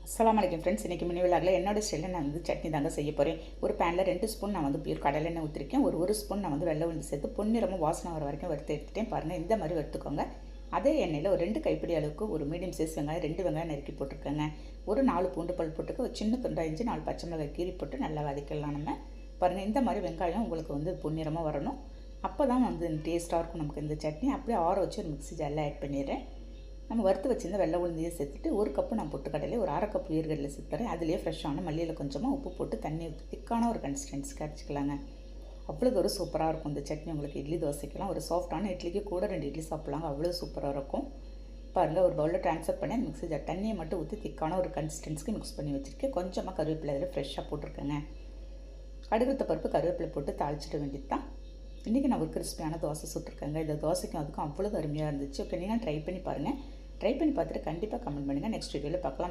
அஸ்ஸலாமு அலைக்கும் ஃப்ரெண்ட்ஸ். இன்றைக்கி மினி விலாகில் என்னோட ஸ்டைலில் நான் சட்னி தாங்க செய்ய போகிறேன். ஒரு பேனில் 2 ஸ்பூன் நான் பியூர் கடலெண்ணெய் ஊற்றிருக்கேன். ஒரு ஸ்பூன் நான் வெள்ளை உளுந்து சேர்த்து பொன்னிறமாக வாசனை வர வரைக்கும் வறுத்து எடுத்துட்டேன். பாருங்கள், இந்த மாதிரி வறுத்துக்கோங்க. அதே எண்ணெயில் ஒரு 2 கைப்பிடி அளவுக்கு ஒரு மீடியம் சைஸ் வெங்காயம் 2 வெங்காயம் நறுக்கி போட்டிருக்கேங்க. ஒரு 4 பூண்டு பல் போட்டுக்க, ஒரு சின்ன துண்டா இஞ்சி 4 பச்சை மிளகாய் கீரி போட்டு நல்லா வதக்கிடலாம். நம்ம பாருங்கள், இந்த மாதிரி வெங்காயம் உங்களுக்கு பொன்னிறமாக வரணும். அப்போ தான் டேஸ்ட்டாக இருக்கும் நமக்கு இந்த சட்னி. அப்படியே ஆற வச்சு ஒரு மிக்ஸி ஜாரில் ஆட் பண்ணிடுறேன். நம்ம வறுத்து வச்சுருந்த வெள்ளை உளுந்தையை சேர்த்துட்டு 1 கப்பு நான் பொட்டுக்கடலை, ஒரு 1/2 கப் உயிர்கடலை சேர்த்துறேன். அதிலே ஃப்ரெஷ்ஷான மல்லியில் கொஞ்சமாக உப்பு போட்டு தண்ணி ஊற்றி திக்கான ஒரு கன்சிஸ்டன்சிக்கு அரைச்சிக்கலாங்க. அவ்வளோ ஒரு சூப்பராக இருக்கும் இந்த சட்னி. உங்களுக்கு இட்லி தோசைக்கெல்லாம் ஒரு சாஃப்டான இட்லிக்கு கூட 2 இட்லி சாப்பிட்லாங்க. அவ்வளோ சூப்பராக இருக்கும். பாருங்கள், ஒரு பவுலில் ட்ரான்ஸ்ஃபர் பண்ணி அந்த மிக்ஸி ஜார் தண்ணியை மட்டும் ஊற்றி திக்கான ஒரு கன்சிஸ்டன்சிக்கு மிக்ஸ் பண்ணி வச்சுருக்கேன். கொஞ்சமாக கருவேப்பிலை அதில் ஃப்ரெஷ்ஷாக போட்டிருக்கேங்க. கடுகுத்த பருப்பு கருவேப்பிலை போட்டு தாளிச்சிட வேண்டியது தான். இன்றைக்கி நான் ஒரு கிறிஸ்பியான தோசை சுட்டுருக்கேங்க. இந்த தோசைக்கும் அதுக்கும் அவ்வளோ அருமையாக இருந்துச்சு. ஓகே, நீங்கள் ட்ரை பண்ணி பாருங்கள். ட்ரை பண்ணி பார்த்துட்டு கண்டிப்பாக கமெண்ட் பண்ணுங்கள். நெக்ஸ்ட் வீடியோவில் பார்க்கலாம்.